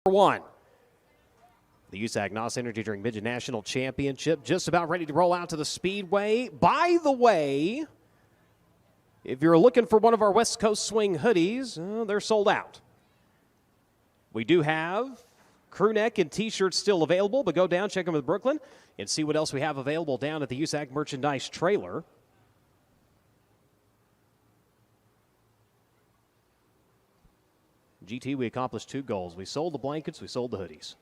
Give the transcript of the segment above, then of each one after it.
1. The USAC NOS Energy Drink Midget National Championship just about ready to roll out to the Speedway. By the way, if you're looking for one of our West Coast Swing hoodies, they're sold out. We do have crew neck and t-shirts still available, but go down, check them with Brooklyn, and see what else we have available down at the USAC merchandise trailer. GT, we accomplished 2 goals. We sold the blankets, we sold the hoodies.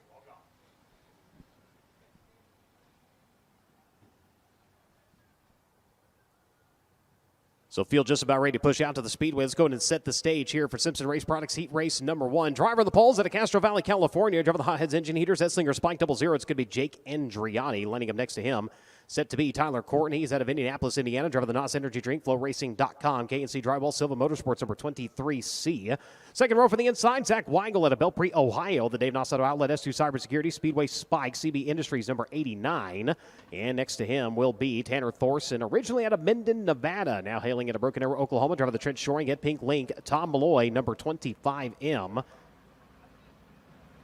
So field just about ready to push out to the Speedway. Let's go ahead and set the stage here for Simpson Race Products Heat Race number 1. Driver of the poles out of Castro Valley, California. Driver of the Hotheads Engine Heaters, Edslinger Spike 00. It's going to be Jake Andriani. Lining up next to him, set to be Tyler Courtney. He's out of Indianapolis, Indiana. Driver of the NOS Energy Drink, FloRacing.com. KNC Drywall, Silva Motorsports, number 23C. Second row for the inside, Zach Weigel out of Belpre, Ohio. The Dave Noss Auto Outlet, S2 Cybersecurity, Speedway Spike, CB Industries, number 89. And next to him will be Tanner Thorson, originally out of Minden, Nevada. Now hailing out of Broken Arrow, Oklahoma. Driver of the Trent Shoring at Pink Link, Tom Malloy, number 25M.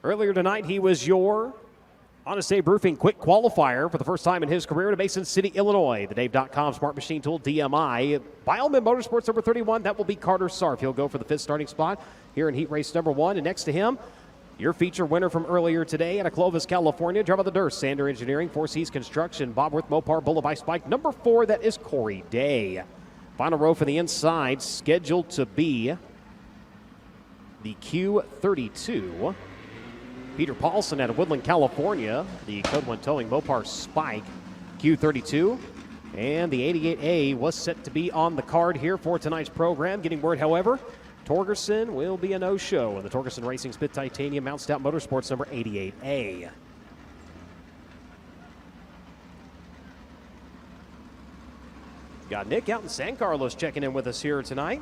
Earlier tonight, he was your Honest Abe Roofing quick qualifier for the first time in his career to Mason City, Illinois. The Dave.com Smart Machine Tool DMI. Bioman Motorsports number 31. That will be Carter Sarf. He'll go for the 5th starting spot here in Heat Race number 1. And next to him, your feature winner from earlier today out of Clovis, California. Driver of the Durst, Sander Engineering, Four Seas Construction, Bob Worth, Mopar, Bullabye Spike. Number 4, that is Corey Day. Final row for the inside, scheduled to be the Q32. Peter Paulson out of Woodland, California. The Code 1 Towing Mopar Spike Q32. And the 88A was set to be on the card here for tonight's program. Getting word, however, Torgerson will be a no-show in the Torgerson Racing Spit Titanium Mount Stout Motorsports number 88A. Got Nick out in San Carlos checking in with us here tonight.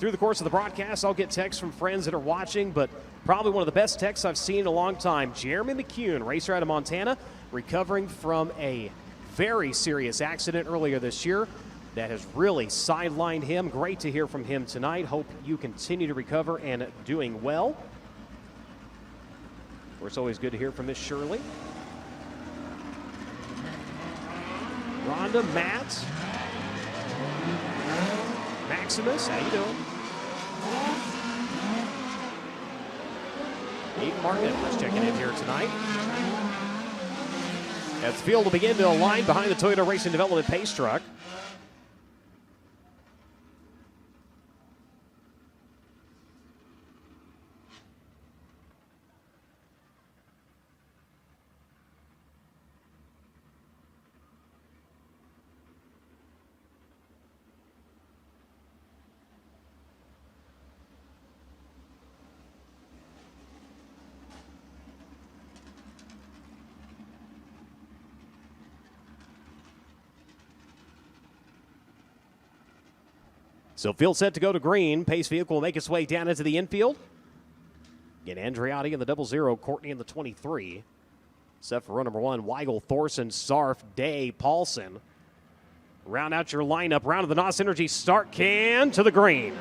Through the course of the broadcast, I'll get texts from friends that are watching, but probably one of the best texts I've seen in a long time. Jeremy McCune, racer out of Montana, recovering from a very serious accident earlier this year that has really sidelined him. Great to hear from him tonight. Hope you continue to recover and doing well. Of course, always good to hear from Miss Shirley. Rhonda, Matt, Maximus, how you doing? Aiden Martin checking in here tonight. As the field will begin to align behind the Toyota Racing Development Pace Truck. So field set to go to green. Pace vehicle will make its way down into the infield. Again, Andriotti in the 00, Courtney in the 23. Set for row number 1, Weigel, Thorson, Sarf, Day, Paulson. Round out your lineup. Round of the NOS Energy start can to the green.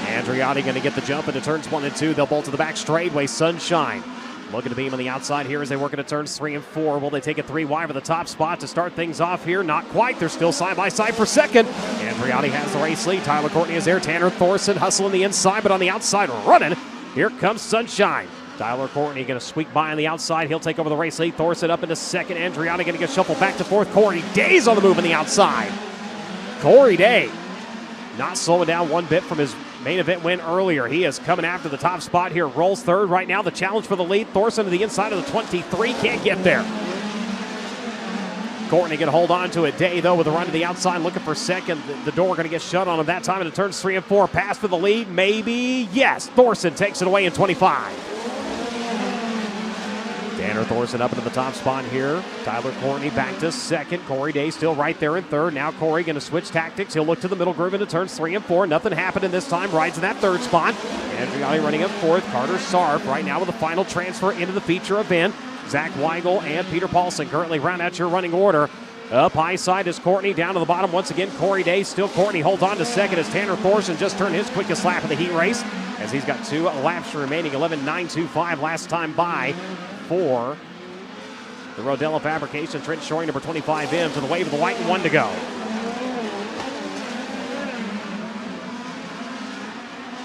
Andriotti going to get the jump into turns 1 and 2. They'll bolt to the back straightway. Sunshine looking to beam on the outside here as they work into turns 3 and 4. Will they take it 3 wide for the top spot to start things off here? Not quite. They're still side by side for second. Andriotti has the race lead. Tyler Courtney is there. Tanner Thorson hustling the inside, but on the outside running. Here comes Sunshine. Tyler Courtney going to squeak by on the outside. He'll take over the race lead. Thorson up into second. Andriotti going to get shuffled back to fourth. Corey Day's on the move on the outside. Corey Day not slowing down one bit from his main event win earlier. He is coming after the top spot here. Rolls third right now. The challenge for the lead. Thorson to the inside of the 23. Can't get there. Courtney going to hold on to it. Day, though, with a run to the outside, looking for second. The door going to get shut on him that time into turns 3 and 4. Pass for the lead. Maybe. Yes. Thorson takes it away in 25. Tanner Thorson up into the top spot here. Tyler Courtney back to second. Corey Day still right there in third. Now Corey going to switch tactics. He'll look to the middle groove into turns 3 and 4. Nothing happening this time. Rides in that third spot. Andriotti running up fourth. Carter Sarf right now with the final transfer into the feature event. Zach Weigel and Peter Paulson currently round out your running order. Up high side is Courtney. Down to the bottom once again, Corey Day. Still Courtney holds on to second as Tanner Thorson just turned his quickest lap of the heat race as he's got 2 laps remaining. 11.925 last time by for the Rodella Fabrication. Trent Shoring, number 25 in to the wave of the white and 1 to go.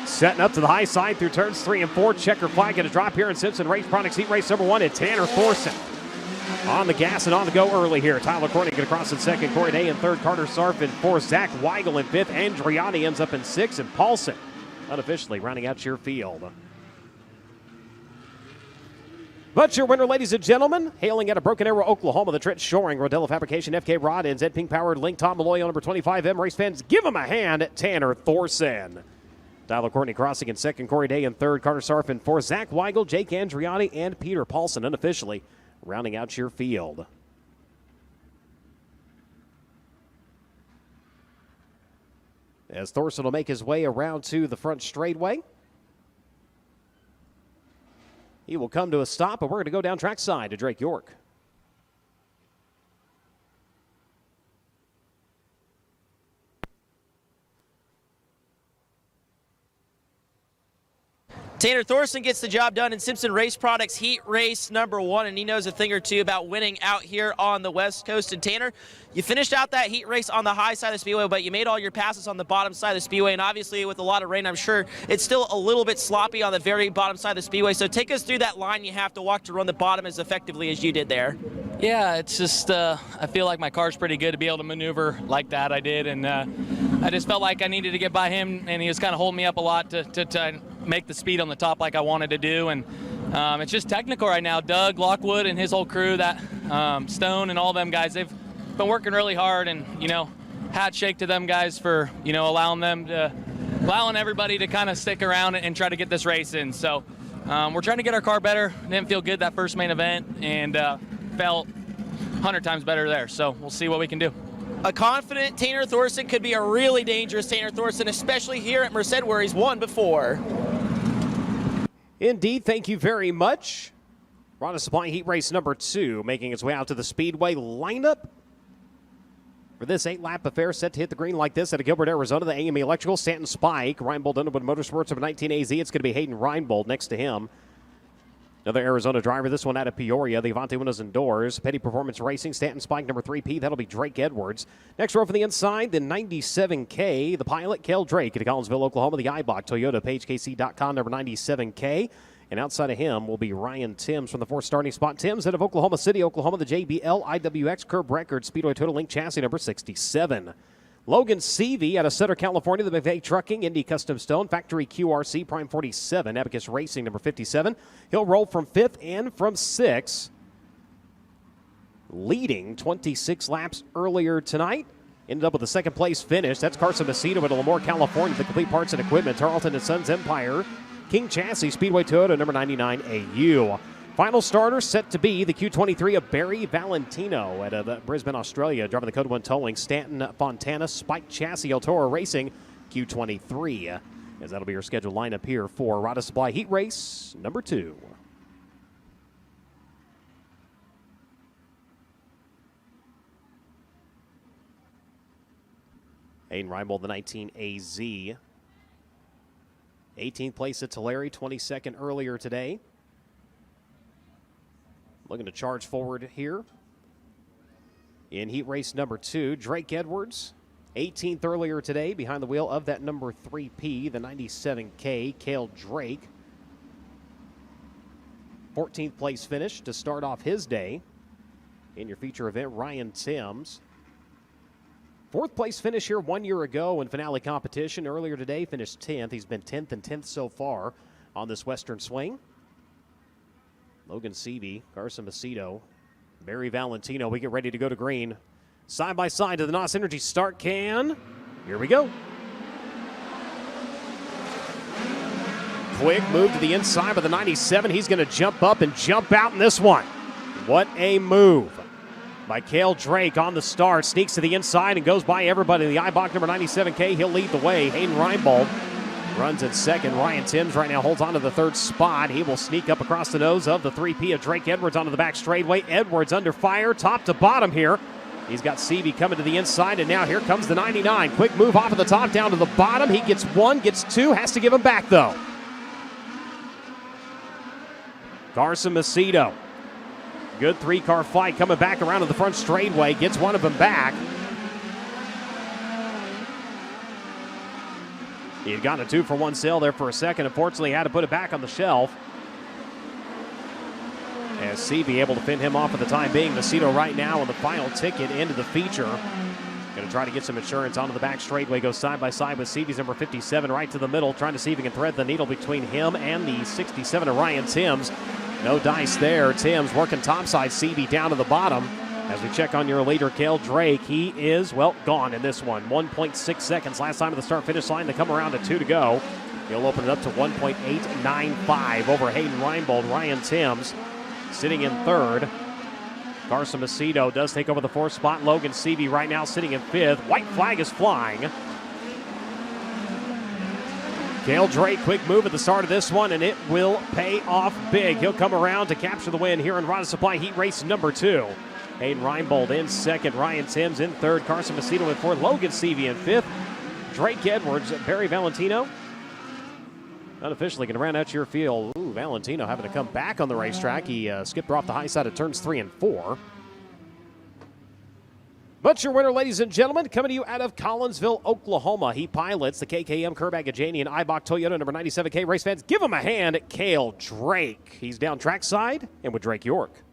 Setting up to the high side through turns 3 and 4. Checker flag going to drop here in Simpson Race Products Heat Race number 1 and Tanner Thorson on the gas and on the go early here. Tyler Courtney going to cross in second. Corey Day in third. Carter Sarf in fourth. Zach Weigel in fifth. Andriani ends up in sixth. And Paulson unofficially rounding out your field. But your winner, ladies and gentlemen, hailing out of Broken Arrow, Oklahoma, the Trent Shoring, Rodella Fabrication, FK Rod, and Zed Pink Powered Link, Tom Malloy on number 25M. Race fans, give him a hand at Tanner Thorson. Tyler Courtney crossing in second. Corey Day in third. Carter Sarf in fourth. Zach Weigel, Jake Andriani, and Peter Paulson unofficially rounding out your field. As Thorson will make his way around to the front straightaway. He will come to a stop, and we're going to go down trackside to Drake York. Tanner Thorson gets the job done in Simpson Race Products Heat Race number 1, and he knows a thing or two about winning out here on the West Coast. And Tanner, you finished out that heat race on the high side of the Speedway, but you made all your passes on the bottom side of the Speedway, and obviously with a lot of rain, I'm sure it's still a little bit sloppy on the very bottom side of the Speedway. So take us through that line you have to walk to run the bottom as effectively as you did there. Yeah, it's just I feel like my car's pretty good to be able to maneuver like that I did, and I just felt like I needed to get by him, and he was kind of holding me up a lot to make the speed on the top like I wanted to do. And it's just technical right now. Doug Lockwood and his whole crew, that Stone and all them guys, they've been working really hard, and hat shake to them guys for allowing everybody to kind of stick around and try to get this race in. So we're trying to get our car better. Didn't feel good that first main event, and felt 100 times better there. So we'll see what we can do. A confident Tanner Thorson could be a really dangerous Tanner Thorson, especially here at Merced where he's won before. Indeed, thank you very much. Rada Supply Heat Race number 2 making its way out to the Speedway lineup for this 8-lap affair, set to hit the green like this out of Gilbert, Arizona. The AME Electrical, Stanton Spike, Reinbold Underwood Motorsports of 19 AZ. It's going to be Hayden Reinbold next to him. Another Arizona driver, this one out of Peoria, the Avante Windows and Doors. Petty Performance Racing, Stanton Spike, number 3P. That'll be Drake Edwards. Next row from the inside, the 97K, the pilot, Kel Drake at Collinsville, Oklahoma. The iBlock Toyota, PageKC.com, number 97K. And outside of him will be Ryan Timms from the 4th starting spot. Timms out of Oklahoma City, Oklahoma, the JBL IWX Curb Record Speedway Total Link chassis, number 67. Logan Seavey out of Sutter, California, the McVeigh Trucking, Indy Custom Stone, Factory QRC, Prime 47, Abacus Racing, number 57. He'll roll from 5th and from 6th, leading 26 laps earlier tonight. Ended up with a second-place finish. That's Carson Macedo out of Lemoore, California, the Complete Parts and Equipment, Tarleton & Sons Empire, King Chassis, Speedway Toyota, number 99 AU. Final starter set to be the Q23 of Barry Valentino out of Brisbane, Australia, driving the Code 1 Towing, Stanton Fontana, Spike Chassis, El Toro Racing, Q23. As that'll be your scheduled lineup here for Rada Supply Heat Race number 2. Hayden Reinbold, the 19 AZ. 18th place at Tulare, 22nd earlier today. Looking to charge forward here in heat race number 2. Drake Edwards, 18th earlier today, behind the wheel of that number 3P, the 97K, Cale Drake. 14th place finish to start off his day. In your feature event, Ryan Timms. 4th place finish here 1 year ago in finale competition. Earlier today, finished 10th. He's been 10th and 10th so far on this Western swing. Logan Seavey, Carson Macedo, Barry Valentino. We get ready to go to green. Side by side to the NOS Energy start can. Here we go. Quick move to the inside by the 97. He's going to jump up and jump out in this one. What a move by Cale Drake on the start. Sneaks to the inside and goes by everybody. The iBox number 97K, he'll lead the way. Hayden Reinbold runs in second. Ryan Timms right now holds on to the 3rd spot. He will sneak up across the nose of the 3P of Drake Edwards onto the back straightaway. Edwards under fire, top to bottom here. He's got Seavey coming to the inside, and now here comes the 99. Quick move off of the top down to the bottom. He gets one, gets two, has to give him back, though. Carson Macedo. Good three-car fight coming back around to the front straightaway. Gets one of them back. He had gotten a 2-for-1 sale there for a second. Unfortunately, had to put it back on the shelf. As Seavey able to fend him off for the time being. Macedo right now on the final ticket into the feature. Going to try to get some insurance onto the back straightaway. Goes side by side with Seavey's number 57 right to the middle. Trying to see if he can thread the needle between him and the 67 of Ryan Timms. No dice there. Timms working topside. Seavey down to the bottom. As we check on your leader, Cale Drake, he is, well, gone in this one. 1.6 seconds last time at the start-finish line. They come around to 2 to go. He'll open it up to 1.895 over Hayden Reinbold. Ryan Timms sitting in third. Carson Macedo does take over the fourth spot. Logan Seavey right now sitting in fifth. White flag is flying. Cale Drake, quick move at the start of this one, and it will pay off big. He'll come around to capture the win here in Rod Supply Heat Race number 2. Hayden Reinbold in second. Ryan Timms in third. Carson Macedo in fourth. Logan Seavey in fifth. Drake Edwards, Barry Valentino unofficially going to round out your field. Ooh, Valentino having to come back on the racetrack. He skipped her off the high side of turns 3 and 4. But your winner, ladies and gentlemen, coming to you out of Collinsville, Oklahoma. He pilots the KKM Kerbagajanian Eibach Toyota number 97K. Race fans, give him a hand at Cale Drake. He's down trackside and with Drake York.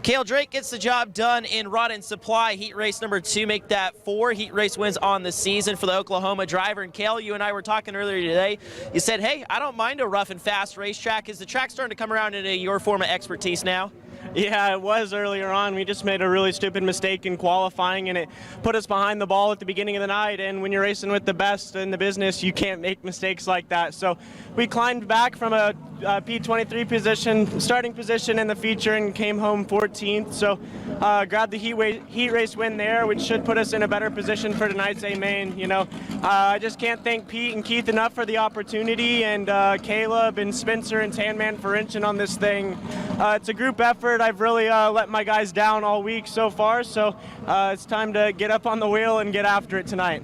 Cale Drake gets the job done in Rod and Supply Heat Race number 2. Make that 4 heat race wins on the season for the Oklahoma driver. And Cale, you and I were talking earlier today. You said, hey, I don't mind a rough and fast racetrack. Is the track starting to come around into your form of expertise now? Yeah, it was earlier on. We just made a really stupid mistake in qualifying, and it put us behind the ball at the beginning of the night. And when you're racing with the best in the business, you can't make mistakes like that. So we climbed back from a P23 position, starting position in the feature, and came home 14th. So grabbed the heat race win there, which should put us in a better position for tonight's A-Main. You know, I just can't thank Pete and Keith enough for the opportunity, and Caleb and Spencer and Tanman for inching on this thing. It's a group effort. I've really let my guys down all week so far, so it's time to get up on the wheel and get after it tonight.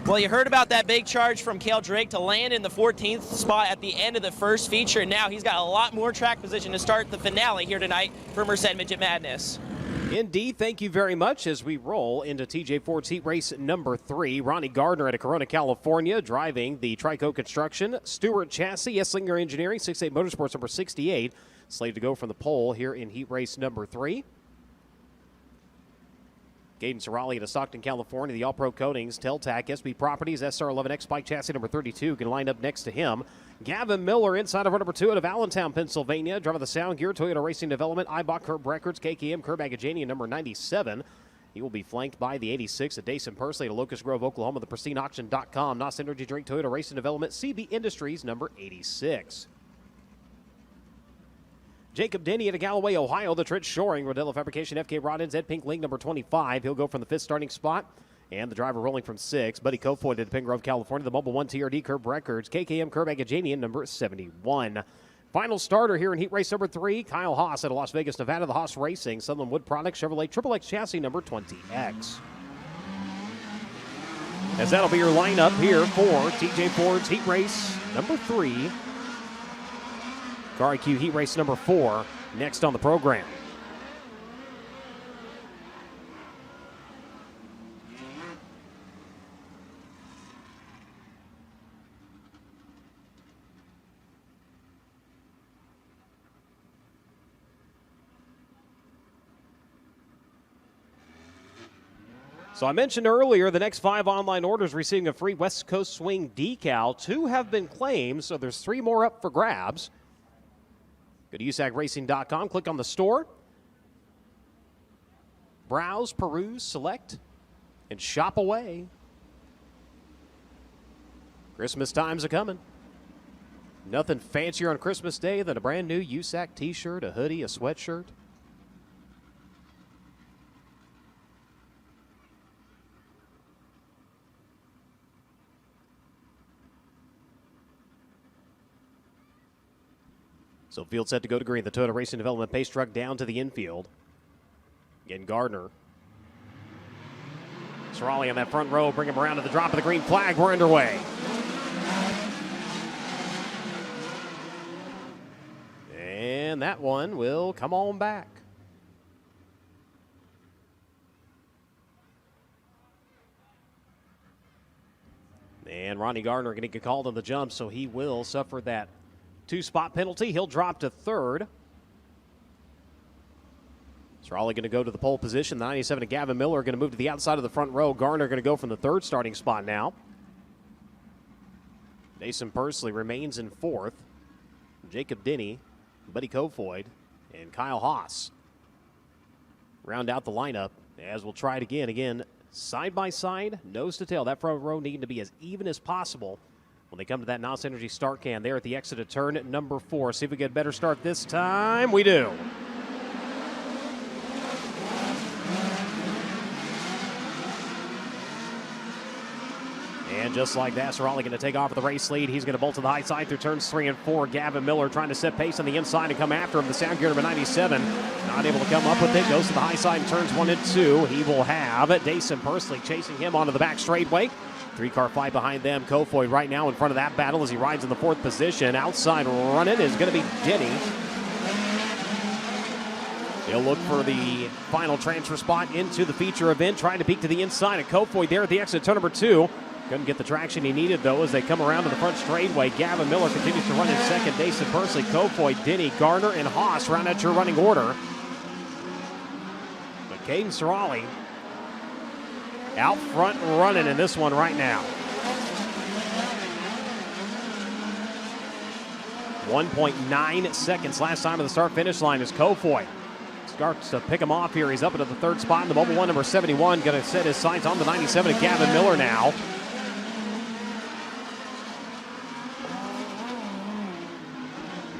Well, you heard about that big charge from Cale Drake to land in the 14th spot at the end of the first feature, and now he's got a lot more track position to start the finale here tonight for Merced Midget Madness. Indeed, thank you very much as we roll into TJ Ford's Heat Race number 3. Ronnie Gardner out of Corona, California, driving the Trico Construction, Stewart Chassis, Esslinger Engineering, 68 Motorsports number 68, slated to go from the pole here in Heat Race number 3. Gaten Sorali out of Stockton, California, the All-Pro Coatings, Teltac, SB Properties, SR11X Spike Chassis number 32 can line up next to him. Gavin Miller inside of number 2 out of Allentown, Pennsylvania, driving the Sound Gear, Toyota Racing Development, Eibach Curb Records, KKM Kerbagajanian number 97. He will be flanked by the 86 at Dason Pursley at Locust Grove, Oklahoma, the PristineAuction.com, NOS Energy Drink, Toyota Racing Development, CB Industries number 86. Jacob Denny at Galloway, Ohio, the Trent Shoring, Rodella Fabrication, FK Roddins, Ed Pink Link number 25. He'll go from the 5th starting spot. And the driver rolling from 6. Buddy Kofoid at Pine Grove, California, the Mobile 1 TRD Curb Records, KKM Kerbagajanian number 71. Final starter here in Heat Race number 3, Kyle Haas out of Las Vegas, Nevada, the Haas Racing, Southern Wood Products, Chevrolet XXX Chassis number 20X. As that'll be your lineup here for TJ Ford's Heat Race number 3. Car IQ Heat Race number 4 next on the program. So I mentioned earlier the next 5 online orders receiving a free West Coast Swing decal. 2 have been claimed, so there's 3 more up for grabs. Go to USACRacing.com, click on the store. Browse, peruse, select, and shop away. Christmas time's a-coming. Nothing fancier on Christmas Day than a brand new USAC t-shirt, a hoodie, a sweatshirt. So field set to go to green. The Toyota Racing Development pace truck down to the infield. Again, Gardner. Sorali on that front row. Bring him around to the drop of the green flag. We're underway. And that one will come on back. And Ronnie Gardner going to get called on the jump, so he will suffer that 2-spot penalty. He'll drop to third. Sorali going to go to the pole position. The 97 and Gavin Miller are going to move to the outside of the front row. Garner going to go from the third starting spot now. Mason Pursley remains in fourth. Jacob Denny, Buddy Kofoid, and Kyle Haas round out the lineup as we'll try it again. Again, side by side, nose to tail. That front row needing to be as even as possible when they come to that NOS Energy start can there at the exit of turn number 4. See if we get a better start this time. We do. And just like that, Sorali going to take off with the race lead. He's going to bolt to the high side through turns 3 and 4. Gavin Miller trying to set pace on the inside and come after him. The sound gear number 97 not able to come up with it. Goes to the high side in turns 1 and 2. He will have Dason Pursley chasing him onto the back straightaway. 3-car fight behind them. Kofoid right now in front of that battle as he rides in the 4th position. Outside running is going to be Denny. He'll look for the final transfer spot into the feature event. Trying to peek to the inside of Kofoid there at the exit turn number 2. Couldn't get the traction he needed, though, as they come around to the front straightaway. Gavin Miller continues to run in second. Dason Pursley, Kofoid, Denny, Garner, and Haas round out your running order. But Caden Sorali out front running in this one right now. 1.9 seconds last time of the start-finish line is Kofoid. Starts to pick him off here. He's up into the 3rd spot in the Mobile 1, number 71. Going to set his sights on the 97 of Gavin Miller now.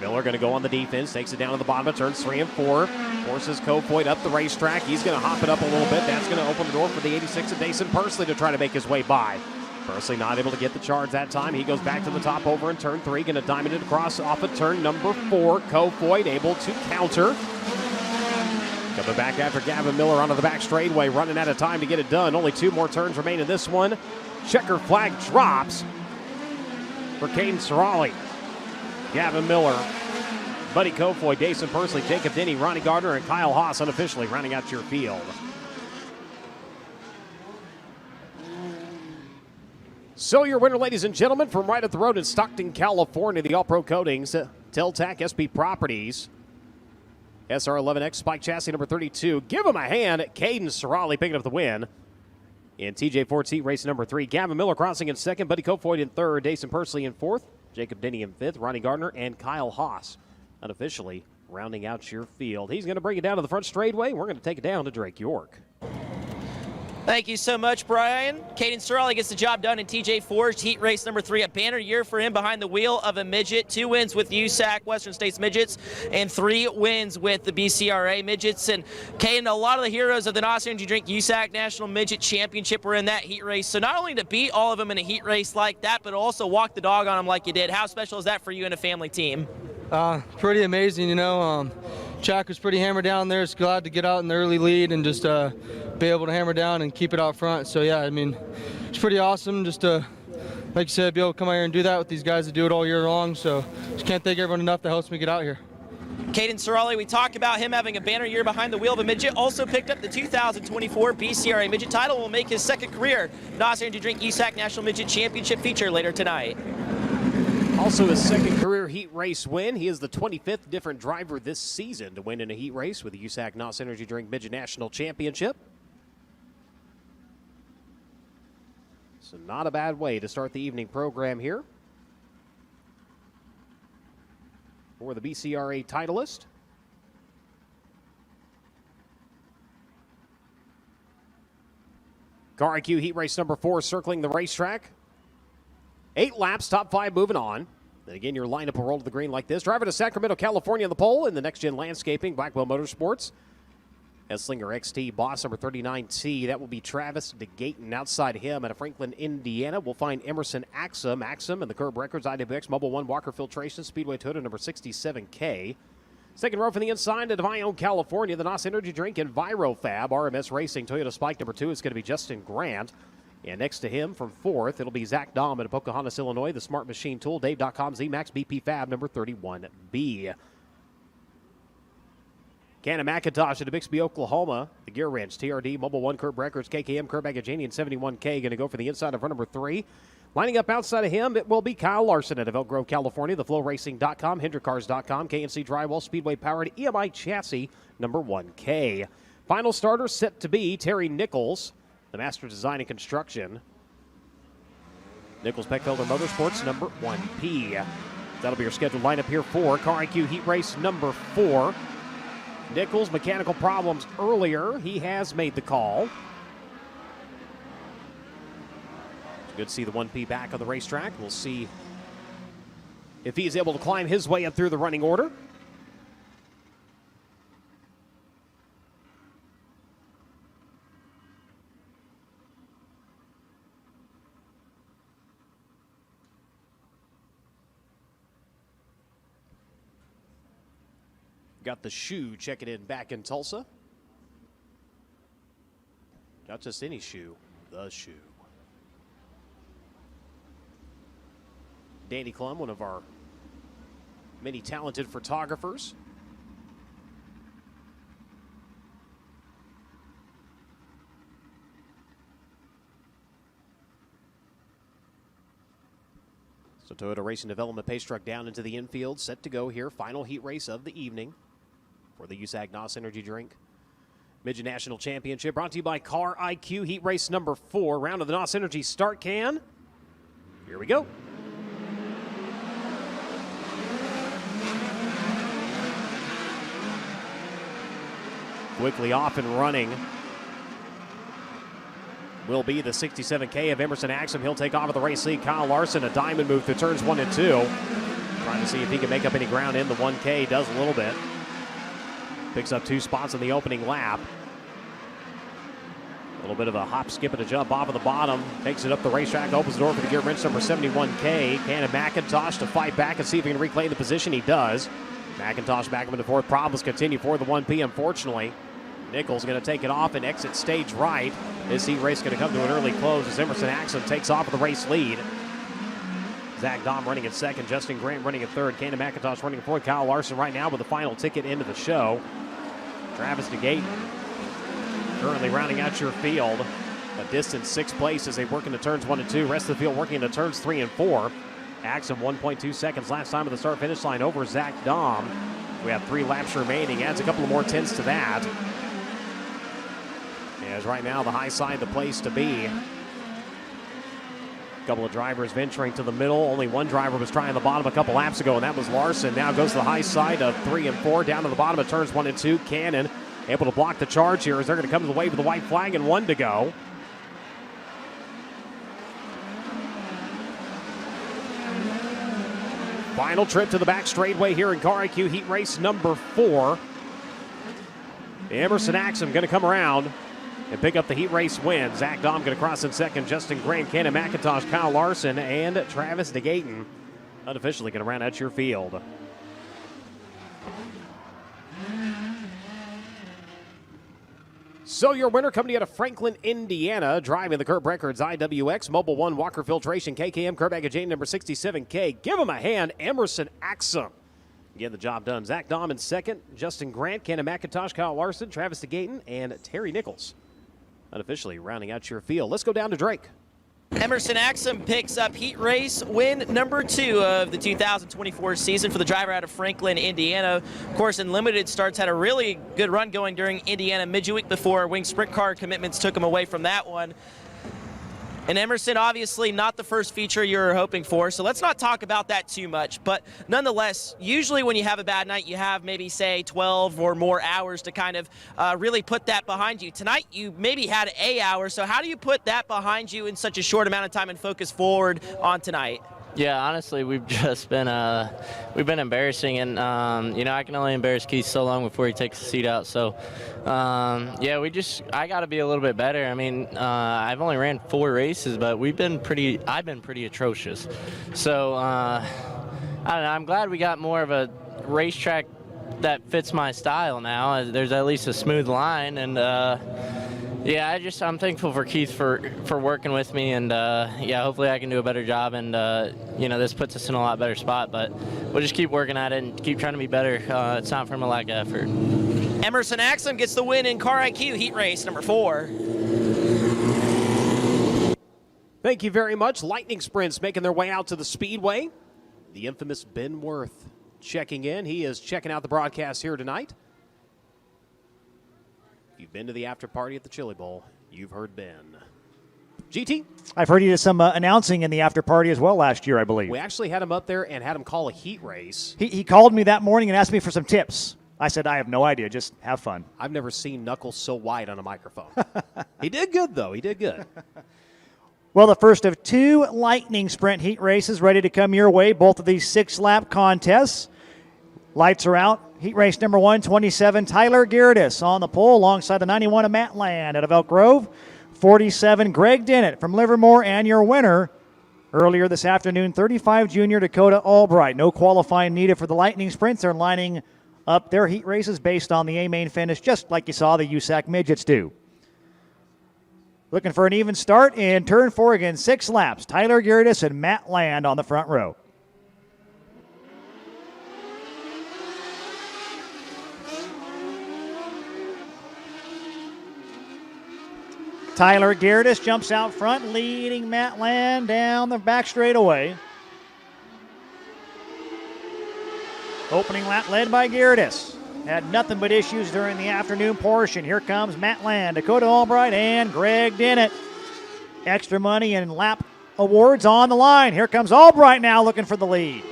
Miller going to go on the defense, takes it down to the bottom of turns 3 and 4. Forces Kofoid up the racetrack. He's going to hop it up a little bit. That's going to open the door for the 86 of Dason Pursley to try to make his way by. Pursley not able to get the charge that time. He goes back to the top over in turn 3. Going to diamond it across off of turn number 4. Kofoid able to counter. Coming back after Gavin Miller onto the back straightaway, running out of time to get it done. Only 2 more turns remain in this one. Checker flag drops for Caden Sorali. Gavin Miller, Buddy Kofoid, Dason Pursley, Jacob Denny, Ronnie Gardner, and Kyle Haas unofficially rounding out your field. So your winner, ladies and gentlemen, from right up the road in Stockton, California, the All-Pro Coatings, Teltac SP Properties, SR11X Spike Chassis number 32. Give him a hand. Caden Sorali picking up the win. In TJ Ford Seat Race number 3. Gavin Miller crossing in 2nd. Buddy Kofoid in 3rd. Dason Pursley in 4th. Jacob Denny in 5th. Ronnie Gardner and Kyle Haas unofficially rounding out your field. He's going to bring it down to the front straightaway. We're going to take it down to Drake York. Thank you so much, Brian. Caden Sorali gets the job done in TJ Forged Heat Race number 3. A banner year for him behind the wheel of a Midget. 2 wins with USAC, Western States Midgets, and 3 wins with the BCRA Midgets. And Caden, a lot of the heroes of the NOS Energy Drink USAC National Midget Championship were in that heat race. So not only to beat all of them in a heat race like that, but also walk the dog on them like you did. How special is that for you and a family team? Pretty amazing, you know. Jack was pretty hammered down there. It's glad to get out in the early lead and just be able to hammer down and keep it out front. So yeah, I mean, it's pretty awesome just to, like you said, be able to come out here and do that with these guys that do it all year long. So just can't thank everyone enough that helps me get out here. Caden Sorali, we talked about him having a banner year behind the wheel of a Midget. Also picked up the 2024 BCRA Midget title. Will make his 2nd career NOS Energy Drink USAC National Midget Championship feature later tonight. Also his 2nd career heat race win. He is the 25th different driver this season to win in a heat race with the USAC NOS Energy Drink Midget National Championship. So not a bad way to start the evening program here for the BCRA titleist. Car IQ heat race number 4 circling the racetrack. 8 laps, top 5 moving on. Then again, your lineup will roll to the green like this. Driver to Sacramento, California on the pole in the Next Gen Landscaping, Blackwell Motorsports. Slinger XT, boss number 39T. That will be Travis DeGayton. Outside him at Franklin, Indiana, we'll find Emerson Axum. Axum and the Curb Records, IWX, Mobile One, Walker Filtration, Speedway Toyota number 67K. Second row from the inside to Devine, California, the NOS Energy Drink and ViroFab. RMS Racing, Toyota Spike number 2 is going to be Justin Grant. And next to him from fourth, it'll be Zach Dahm at Pocahontas, Illinois, the Smart Machine Tool, Dave.com, ZMAX BP Fab number 31B. Cannon McIntosh at Bixby, Oklahoma. The Gear Wrench, TRD, Mobile One, Curb Records, KKM, Curb Agajanian, and 71K. Going to go for the inside of run number 3. Lining up outside of him, it will be Kyle Larson at Elk Grove, California. The FloRacing.com, HendrickCars.com, KNC Drywall, Speedway Powered, EMI Chassis, number 1K. Final starter set to be Terry Nichols, the Master Design and Construction. Nichols Peckfelder Motorsports, number 1P. That'll be your scheduled lineup here for Car IQ Heat Race number 4. Nichols, mechanical problems earlier. He has made the call. It's good to see the 1P back on the racetrack. We'll see if he's able to climb his way up through the running order. Got the shoe checking in back in Tulsa. Not just any shoe, the shoe. Danny Klum, one of our many talented photographers. So Toyota Racing Development pace truck down into the infield, set to go here. Final heat race of the evening for the USAC NOS Energy Drink Midget National Championship. Brought to you by Car IQ, heat race number 4. Round of the NOS Energy start can. Here we go. Quickly off and running will be the 67K of Emerson Axum. He'll take off of the race lead. Kyle Larson, a diamond move through turns 1 and 2. Trying to see if he can make up any ground in the 1K. Does a little bit. Picks up 2 spots in the opening lap. A little bit of a hop, skip, and a jump off of the bottom. Takes it up the racetrack, opens the door for the Gear Wrench number 71K. Cannon McIntosh to fight back and see if he can reclaim the position. He does. McIntosh back up into fourth. Problems continue for the 1P, unfortunately. Nichols going to take it off and exit stage right. This heat race going to come to an early close as Emerson Axum takes off with the race lead. Zach Dahm running in second. Justin Grant running in third. Cannon McIntosh running in fourth. Kyle Larson right now with the final ticket into the show. Travis DeGayton currently rounding out your field. A distant 6th place as they work into turns 1 and 2. Rest of the field working into turns 3 and 4. Axum 1.2 seconds last time at the start-finish line over Zach Dahm. We have 3 laps remaining. Adds a couple of more tenths to that. As right now the high side the place to be. A couple of drivers venturing to the middle. Only one driver was trying the bottom a couple laps ago, and that was Larson. Now goes to the high side of 3 and 4, down to the bottom of turns 1 and 2. Cannon able to block the charge here as they're going to come to the wave with the white flag and 1 to go. Final trip to the back straightaway here in Car IQ heat race number 4. Emerson Axum going to come around and pick up the heat race win. Zach Dahm going to cross in second. Justin Grant, Cannon McIntosh, Kyle Larson, and Travis DeGayton unofficially going to round out your field. So your winner coming out of Franklin, Indiana, driving the Curb Records IWX, Mobile One, Walker Filtration, KKM, Curb Agajanian number 67K. Give him a hand, Emerson Axum. Getting the job done. Zach Dahm in second. Justin Grant, Cannon McIntosh, Kyle Larson, Travis DeGayton, and Terry Nichols unofficially rounding out your field. Let's go down to Drake. Emerson Axum picks up heat race win number 2 of the 2024 season for the driver out of Franklin, Indiana. Of course, in limited starts, had a really good run going during Indiana Midget Week before Wing Sprint Car commitments took him away from that one. And Emerson, obviously not the first feature you were hoping for, so let's not talk about that too much. But nonetheless, usually when you have a bad night, you have maybe, say, 12 or more hours to kind of really put that behind you. Tonight, you maybe had an hour, so how do you put that behind you in such a short amount of time and focus forward on tonight? Yeah, honestly, we've just been embarrassing, and I can only embarrass Keith so long before he takes the seat out. So, yeah, I got to be a little bit better. I mean, I've only ran 4 races, but I've been pretty atrocious. So, I don't know. I'm glad we got more of a racetrack that fits my style now. There's at least a smooth line, and yeah, I'm thankful for Keith for working with me, and yeah, hopefully I can do a better job, and this puts us in a lot better spot, but we'll just keep working at it and keep trying to be better. It's not from a lack of effort. Emerson Axum gets the win in Car IQ heat race number 4. Thank you very much. Lightning Sprints making their way out to the Speedway. The infamous Ben Worth checking in. He is checking out the broadcast here tonight. If you've been to the after party at the Chili Bowl, you've heard Ben. GT? I've heard he did some announcing in the after party as well last year, I believe. We actually had him up there and had him call a heat race. He called me that morning and asked me for some tips. I said, I have no idea. Just have fun. I've never seen Knuckles so wide on a microphone. He did good, though. He did good. Well, the first of 2 lightning sprint heat races ready to come your way. Both of these 6-lap contests. Lights are out. Heat race number 1, 27, Tyler Gerardis on the pole alongside the 91 of Matt Land out of Elk Grove. 47, Greg Dennett from Livermore, and your winner earlier this afternoon, 35, junior Dakota Albright. No qualifying needed for the lightning sprints. They're lining up their heat races based on the A-main finish, just like you saw the USAC Midgets do. Looking for an even start in turn 4 again, 6 laps. Tyler Gerardis and Matt Land on the front row. Tyler Gerardis jumps out front, leading Matt Land down the back straightaway. Opening lap led by Gerardis. Had nothing but issues during the afternoon portion. Here comes Matt Land, Dakota Albright, and Greg Dennett. Extra money and lap awards on the line. Here comes Albright now looking for the lead.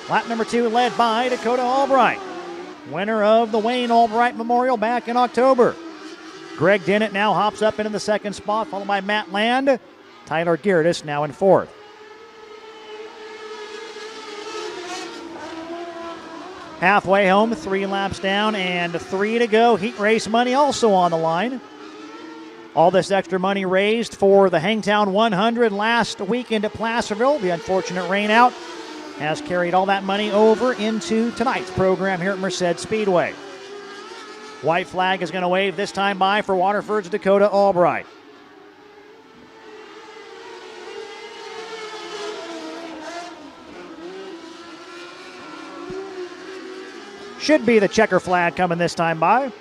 Lap number 2 led by Dakota Albright. Winner of the Wayne Albright Memorial back in October. Greg Dennett now hops up into the 2nd spot, followed by Matt Land. Tyler Gerardis now in 4th. Halfway home, 3 laps down and 3 to go. Heat race money also on the line. All this extra money raised for the Hangtown 100 last weekend at Placerville. The unfortunate rain out has carried all that money over into tonight's program here at Merced Speedway. White flag is going to wave this time by for Waterford's Dakota Albright. Should be the checker flag coming this time by.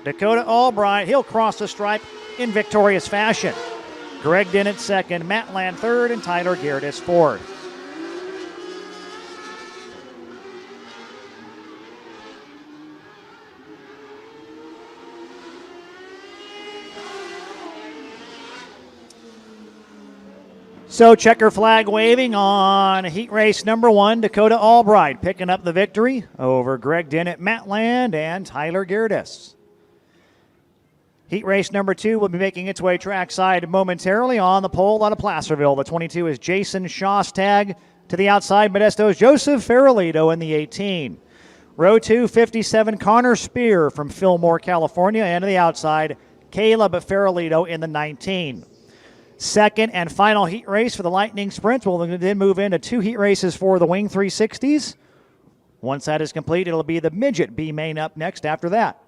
Dakota Albright, he'll cross the stripe in victorious fashion. Greg Dennett 2nd, Matt Land 3rd, and Tyler Gerardis 4th. So checker flag waving on heat race number 1, Dakota Albright picking up the victory over Greg Dennett, Matt Land, and Tyler Gerardis. Heat race number 2 will be making its way trackside momentarily. On the pole out of Placerville. The 22 is Jason Shostag. To the outside, Modesto's Joseph Farrellito in the 18. Row 2, 57, Connor Spear from Fillmore, California. And to the outside, Caleb Farrellito in the 19. Second and final heat race for the Lightning Sprints. We'll then move into 2 heat races for the Wing 360s. Once that is complete, it'll be the Midget B main up next after that.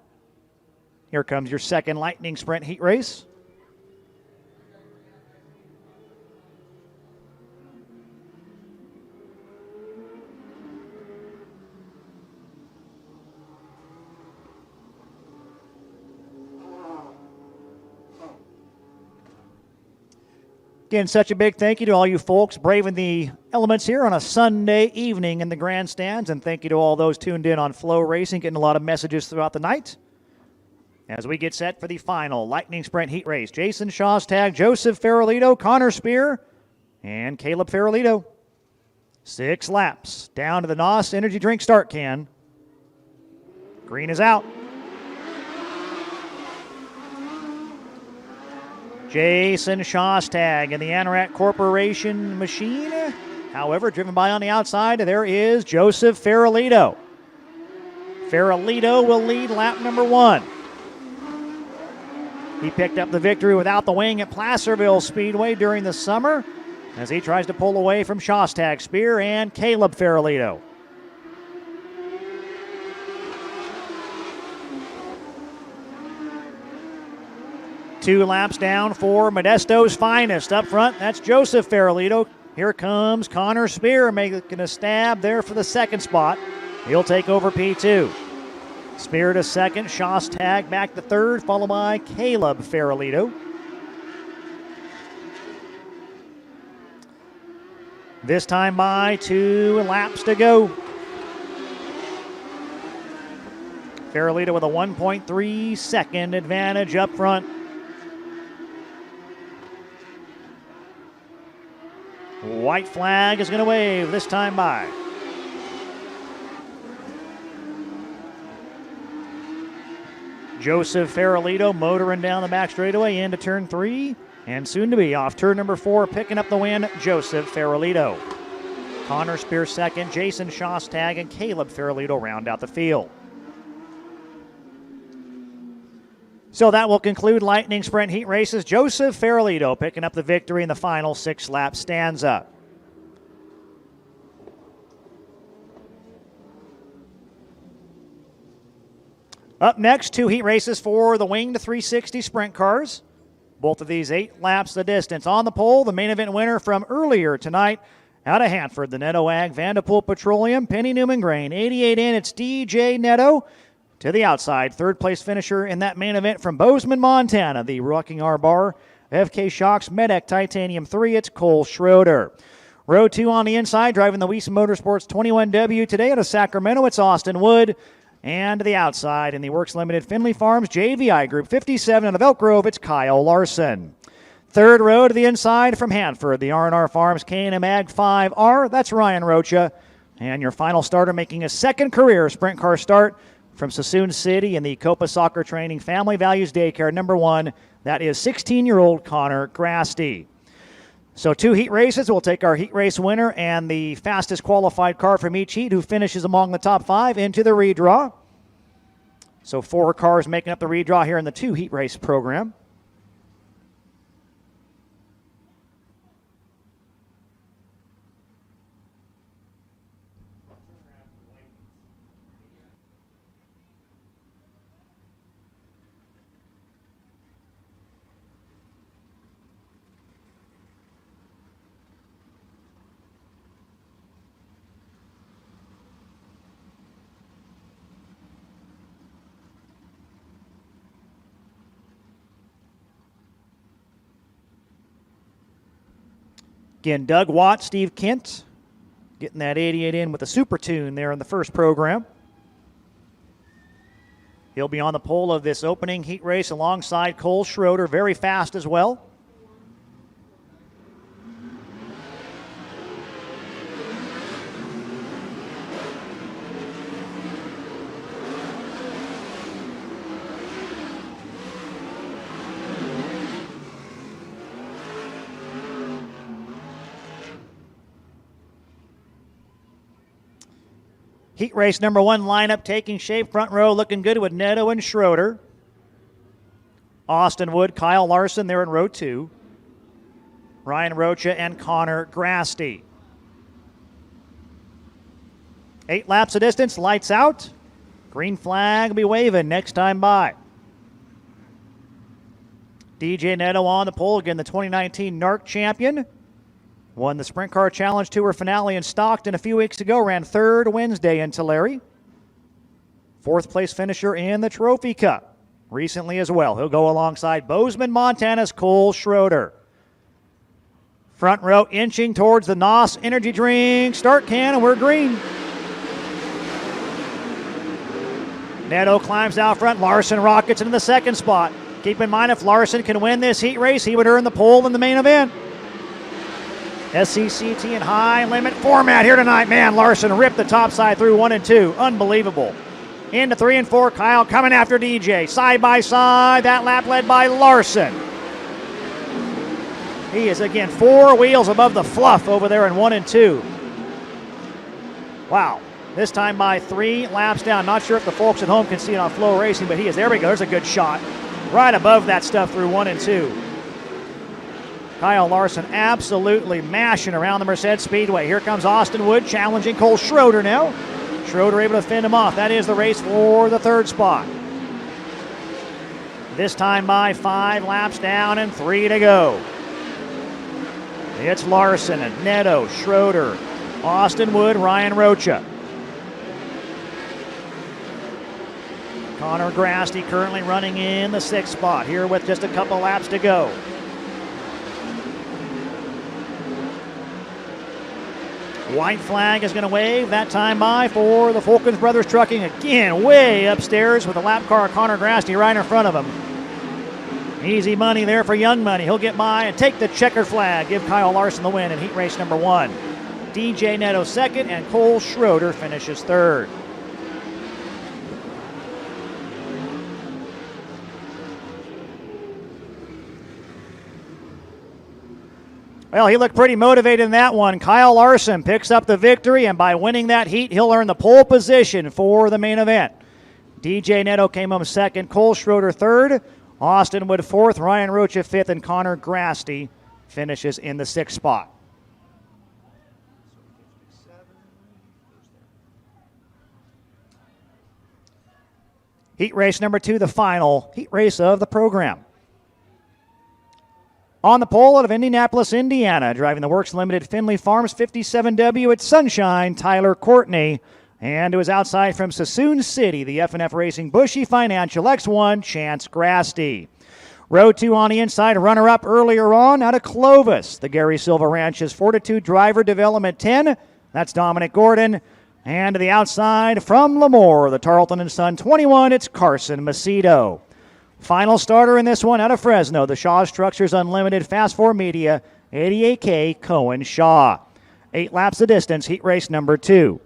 Here comes your second Lightning Sprint heat race. Again, such a big thank you to all you folks braving the elements here on a Sunday evening in the grandstands, and thank you to all those tuned in on FloRacing, getting a lot of messages throughout the night. As we get set for the final Lightning Sprint heat race, Jason Shostag, Joseph Farrellito, Connor Spear, and Caleb Farrellito. 6 laps down to the NOS Energy Drink start can. Green is out. Jason Shostag in the Anorak Corporation machine. However, driven by on the outside, there is Joseph Farrellito. Farrellito will lead lap number 1. He picked up the victory without the wing at Placerville Speedway during the summer as he tries to pull away from Shostag Spear and Caleb Farrellito. Two laps down for Modesto's finest. Up front, that's Joseph Farrellito. Here comes Connor Spear making a stab there for the second spot. He'll take over P2. Spear to second, Shostag back to third, followed by Caleb Farrellito. This time by 2 laps to go. Farrellito with a 1.3 second advantage up front. White flag is going to wave this time by. Joseph Farrellito motoring down the back straightaway into turn 3, and soon to be off turn number 4, picking up the win, Joseph Farrellito. Connor Spear second, Jason Shostag and Caleb Farrellito round out the field. So that will conclude Lightning Sprint Heat Races. Joseph Farrellito picking up the victory in the final 6-lap stanza. Up next, 2 heat races for the Winged 360 sprint cars. Both of these 8 laps the distance. On the pole, the main event winner from earlier tonight out of Hanford, the Netto Ag Vanderpool Petroleum, Penny Newman Grain. 88 in, it's DJ Netto. To the outside, third place finisher in that main event from Bozeman, Montana, the Rocking R Bar FK Shocks Medec Titanium 3, it's Cole Schroeder. Row 2 on the inside, driving the Wiesen Motorsports 21W today out of Sacramento, it's Austin Wood. And to the outside in the Works Limited Finley Farms JVI Group 57 out of Elk Grove, it's Kyle Larson. Third row to the inside from Hanford, the R&R Farms K&M Ag 5R, that's Ryan Rocha. And your final starter making a second career sprint car start from Sassoon City in the Copa Soccer Training Family Values Daycare number 1, that is 16-year-old Connor Grasty. So 2 heat races. We'll take our heat race winner and the fastest qualified car from each heat who finishes among the top 5 into the redraw. So 4 cars making up the redraw here in the 2 heat race program. Again, Doug Watt, Steve Kent, getting that 88 in with a super tune there in the first program. He'll be on the pole of this opening heat race alongside Cole Schroeder, very fast as well. Heat race number 1 lineup taking shape. Front row looking good with Netto and Schroeder. Austin Wood, Kyle Larson there in row 2. Ryan Rocha and Connor Grasty. 8 laps of distance, lights out. Green flag will be waving next time by. DJ Netto on the pole, again the 2019 NARC champion. Won the Sprint Car Challenge Tour finale in Stockton a few weeks ago. Ran 3rd Wednesday in Tulare. 4th place finisher in the Trophy Cup recently as well. He'll go alongside Bozeman, Montana's Cole Schroeder. Front row inching towards the NOS Energy Drink start can, and we're green. Netto climbs out front. Larson rockets into the second spot. Keep in mind, if Larson can win this heat race, he would earn the pole in the main event. SCCT and high limit format here tonight. Man, Larson ripped the top side through 1 and 2. Unbelievable. Into 3 and 4, Kyle coming after DJ. Side by side, that lap led by Larson. He is, again, 4 wheels above the fluff over there in 1 and 2. Wow. This time by 3 laps down. Not sure if the folks at home can see it on FloRacing, but he is. There we go. There's a good shot. Right above that stuff through 1 and 2. Kyle Larson absolutely mashing around the Merced Speedway. Here comes Austin Wood challenging Cole Schroeder now. Schroeder able to fend him off. That is the race for the 3rd spot. This time by 5 laps down and 3 to go. It's Larson and Neto, Schroeder, Austin Wood, Ryan Rocha. Connor Grasty currently running in the 6th spot here with just a couple laps to go. White flag is going to wave that time by for the Fulkins Brothers Trucking. Again, way upstairs with a lap car, Connor Grasty right in front of him. Easy money there for Young Money. He'll get by and take the checkered flag. Give Kyle Larson the win in heat race number 1. DJ Neto 2nd and Cole Schroeder finishes 3rd. Well, he looked pretty motivated in that one. Kyle Larson picks up the victory, and by winning that heat, he'll earn the pole position for the main event. DJ Neto came home 2nd, Cole Schroeder 3rd, Austin Wood 4th, Ryan Rocha 5th, and Connor Grasty finishes in the 6th spot. Heat race number 2, the final heat race of the program. On the pole out of Indianapolis, Indiana, driving the Works Limited Finley Farms 57W at Sunshine, Tyler Courtney. And to his outside from Sassoon City, the F&F Racing Bushy Financial X1, Chance Grasty. Row 2 on the inside, runner-up earlier on out of Clovis. The Gary Silva Ranch's Fortitude Driver Development 10, that's Dominic Gordon. And to the outside from Lemoore, the Tarleton & Son 21, it's Carson Macedo. Final starter in this one out of Fresno, the Shaw Structures Unlimited Fast 4 Media, 88K Cohen Shaw. 8 laps of distance, heat race number 2.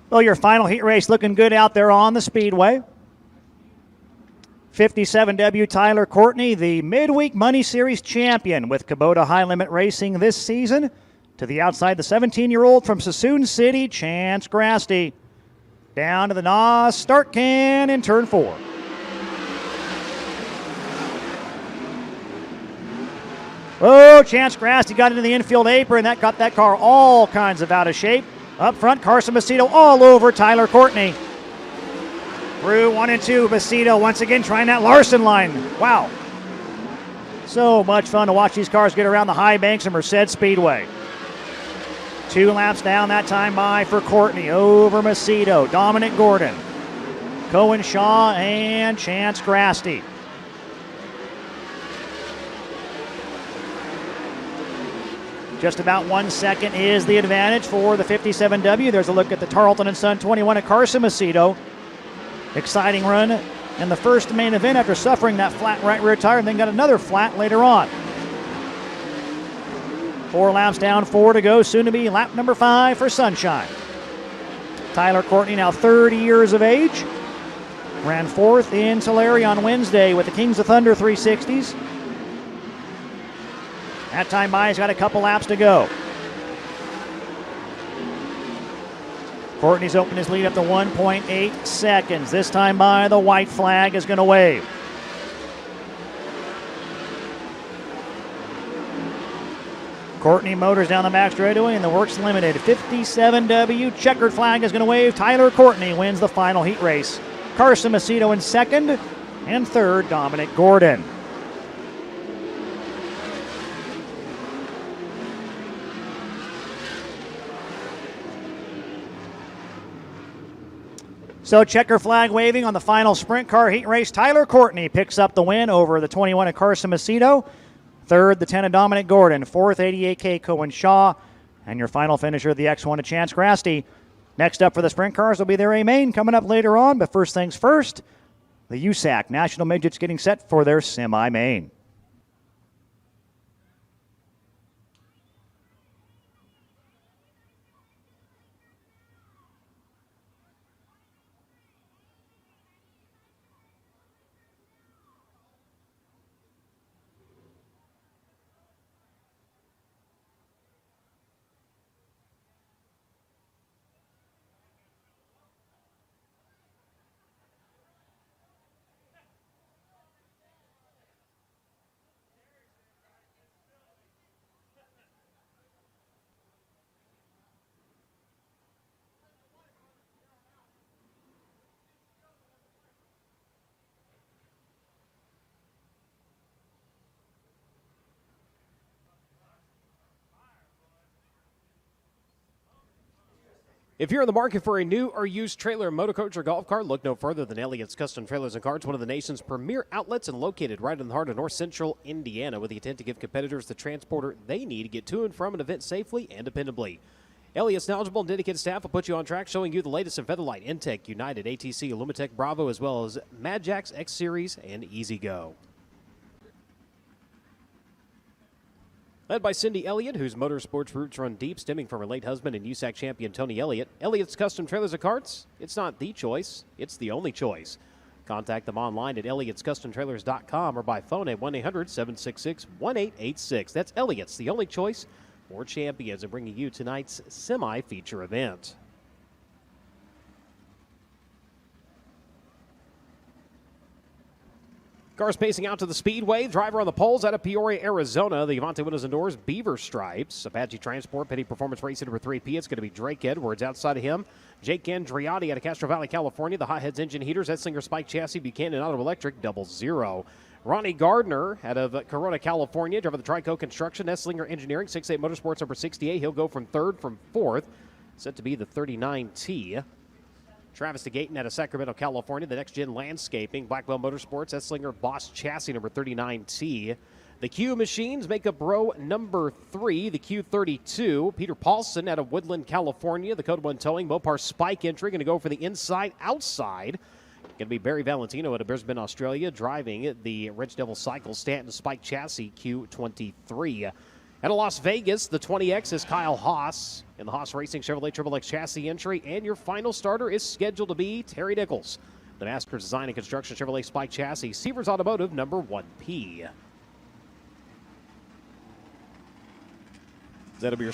Well, your final heat race looking good out there on the Speedway. 57W Tyler Courtney, the Midweek Money Series champion with Kubota High Limit Racing this season. To the outside, the 17-year-old from Sassoon City, Chance Grasty. Down to the NOS start can in turn 4. Oh, Chance Grasty got into the infield apron. That got that car all kinds of out of shape. Up front, Carson Macedo all over Tyler Courtney. Through 1 and 2, Macedo once again trying that Larson line. Wow. So much fun to watch these cars get around the high banks of Merced Speedway. 2 laps down that time by for Courtney over Macedo, Dominic Gordon, Cohen Shaw, and Chance Grasty. Just about 1 second is the advantage for the 57W. There's a look at the Tarleton & Son 21 at Carson Macedo. Exciting run in the first main event after suffering that flat right rear tire and then got another flat later on. 4 laps down, 4 to go. Soon to be lap number 5 for Sunshine. Tyler Courtney, now 30 years of age. Ran 4th in Tulare on Wednesday with the Kings of Thunder 360s. That time by, he's got a couple laps to go. Courtney's opened his lead up to 1.8 seconds. This time by, the white flag is going to wave. Courtney Motors down the back straightaway in the Works Limited 57W. Checkered flag is going to wave. Tyler Courtney wins the final heat race. Carson Macedo in second, and third, Dominic Gordon. So checker flag waving on the final sprint car heat race. Tyler Courtney picks up the win over the 21 of Carson Macedo. Third, the 10 of Dominic Gordon. Fourth, 88K Cohen Shaw. And your final finisher, the X1 of Chance Grasty. Next up for the sprint cars will be their A main coming up later on. But first things first, the USAC National Midgets getting set for their semi-main. If you're in the market for a new or used trailer, motorcoach, or golf cart, look no further than Elliott's Custom Trailers and Carts, one of the nation's premier outlets and located right in the heart of north central Indiana, with the intent to give competitors the transporter they need to get to and from an event safely and dependably. Elliott's knowledgeable and dedicated staff will put you on track, showing you the latest in Featherlight, Intech, United, ATC, Illumitech, Bravo, as well as Madjax, X Series, and Easy Go. Led by Cindy Elliott, whose motorsports roots run deep, stemming from her late husband and USAC champion Tony Elliott. Elliott's Custom Trailers and Carts, it's not the choice, it's the only choice. Contact them online at elliott'scustomtrailers.com or by phone at 1-800-766-1886. That's Elliott's, the only choice for champions, and bringing you tonight's semi-feature event. Cars pacing out to the Speedway. Driver on the poles out of Peoria, Arizona. The Avante windows and doors, Beaver Stripes. Apache Transport, Petty Performance Racing number 3P. It's going to be Drake Edwards. Outside of him, Jake Andriotti out of Castro Valley, California. The Hotheads Engine Heaters, Edslinger Spike Chassis, Buchanan Auto Electric, 00. Ronnie Gardner out of Corona, California. Driver the Trico Construction, Edslinger Engineering, 6'8 Motorsports number 68. He'll go from third from fourth. Set to be the 39T. Travis DeGayton out of Sacramento, California. The Next Gen Landscaping, Blackwell Motorsports, Edslinger Boss Chassis number 39T. The Q Machines make up row number 3, the Q32. Peter Paulson out of Woodland, California. The Code 1 Towing, Mopar Spike entry, going to go for the inside-outside. Going to be Barry Valentino out of Brisbane, Australia, driving the Rich Devil Cycle Stanton Spike Chassis Q23. Out of Las Vegas, the 20X is Kyle Haas in the Haas Racing Chevrolet Triple X chassis entry. And your final starter is scheduled to be Terry Nichols, the Master Design and Construction Chevrolet Spike Chassis, Seavers Automotive number 1P. That'll be your